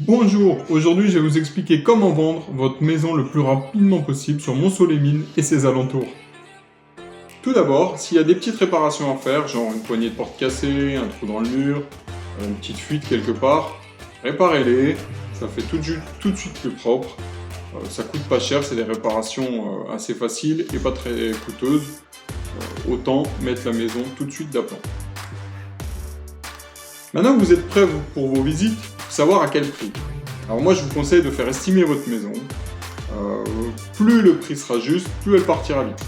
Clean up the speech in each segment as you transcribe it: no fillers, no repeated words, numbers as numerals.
Bonjour, aujourd'hui je vais vous expliquer comment vendre votre maison le plus rapidement possible sur Mont-Soleil-Mines et ses alentours. Tout d'abord, s'il y a des petites réparations à faire, genre une poignée de porte cassée, un trou dans le mur, une petite fuite quelque part, réparez-les, ça fait tout de suite plus propre. Ça coûte pas cher, c'est des réparations assez faciles et pas très coûteuses. Autant mettre la maison tout de suite d'aplomb. Maintenant que vous êtes prêts pour vos visites, savoir à quel prix. Alors moi je vous conseille de faire estimer votre maison. Plus le prix sera juste, plus elle partira vite.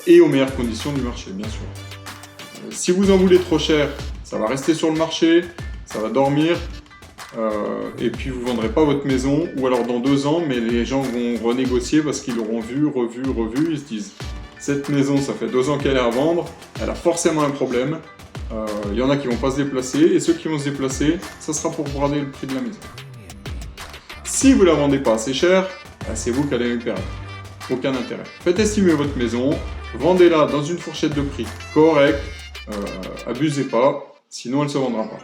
Et aux meilleures conditions du marché, bien sûr. Si vous en voulez trop cher, ça va rester sur le marché, ça va dormir, et puis vous ne vendrez pas votre maison, ou alors dans 2 ans, mais les gens vont renégocier parce qu'ils l'auront revu, ils se disent « Cette maison, ça fait 2 ans qu'elle est à vendre, elle a forcément un problème. » Il y en a qui vont pas se déplacer, et ceux qui vont se déplacer, ça sera pour brader le prix de la maison. Si vous la vendez pas assez cher, c'est vous qui allez y perdre. Aucun intérêt. Faites estimer votre maison, vendez-la dans une fourchette de prix correcte, abusez pas, sinon elle ne se vendra pas.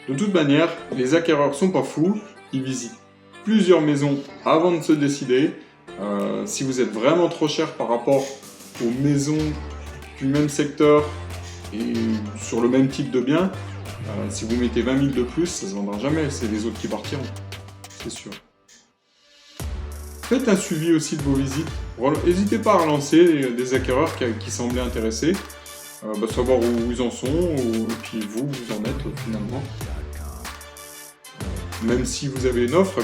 De toute manière, les acquéreurs sont pas fous, ils visitent plusieurs maisons avant de se décider. Si vous êtes vraiment trop cher par rapport aux maisons du même secteur, et sur le même type de bien, si vous mettez 20 000 de plus, ça ne se vendra jamais, c'est les autres qui partiront, c'est sûr. Faites un suivi aussi de vos visites, n'hésitez pas à relancer des acquéreurs qui semblaient intéressés, savoir où ils en sont, et puis vous en êtes finalement. Même si vous avez une offre,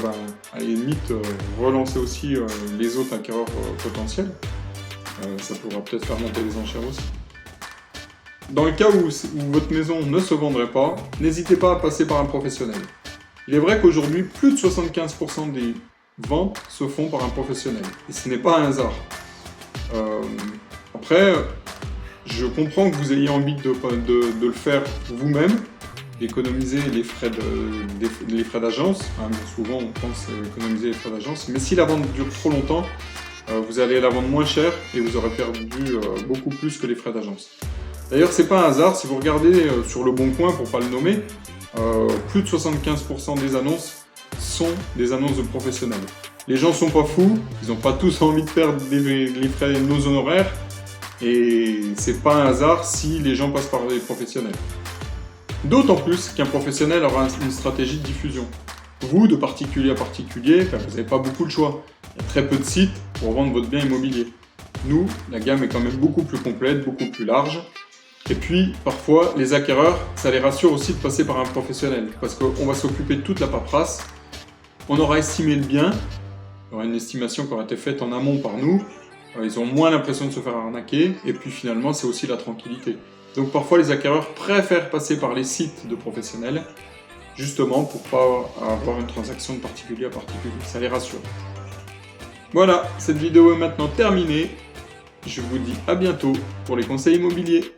à la limite, relancez aussi les autres acquéreurs potentiels, ça pourra peut-être faire monter les enchères aussi. Dans le cas où votre maison ne se vendrait pas, n'hésitez pas à passer par un professionnel. Il est vrai qu'aujourd'hui, plus de 75% des ventes se font par un professionnel. Et ce n'est pas un hasard. Après, je comprends que vous ayez envie de le faire vous-même, d'économiser les frais d'agence. Souvent, on pense économiser les frais d'agence. Mais si la vente dure trop longtemps, vous allez la vendre moins cher et vous aurez perdu beaucoup plus que les frais d'agence. D'ailleurs, c'est pas un hasard, si vous regardez sur Le Bon Coin, pour pas le nommer, plus de 75% des annonces sont des annonces de professionnels. Les gens sont pas fous, ils n'ont pas tous envie de perdre les frais, nos honoraires, et c'est pas un hasard si les gens passent par des professionnels. D'autant plus qu'un professionnel aura une stratégie de diffusion. Vous, de particulier à particulier, vous n'avez pas beaucoup de choix. Il y a très peu de sites pour vendre votre bien immobilier. Nous, la gamme est quand même beaucoup plus complète, beaucoup plus large. Et puis, parfois, les acquéreurs, ça les rassure aussi de passer par un professionnel, parce qu'on va s'occuper de toute la paperasse, on aura estimé le bien, il y aura une estimation qui aura été faite en amont par nous, ils ont moins l'impression de se faire arnaquer, et puis finalement, c'est aussi la tranquillité. Donc parfois, les acquéreurs préfèrent passer par les sites de professionnels, justement pour pas avoir une transaction de particulier à particulier, ça les rassure. Voilà, cette vidéo est maintenant terminée, je vous dis à bientôt pour les conseils immobiliers.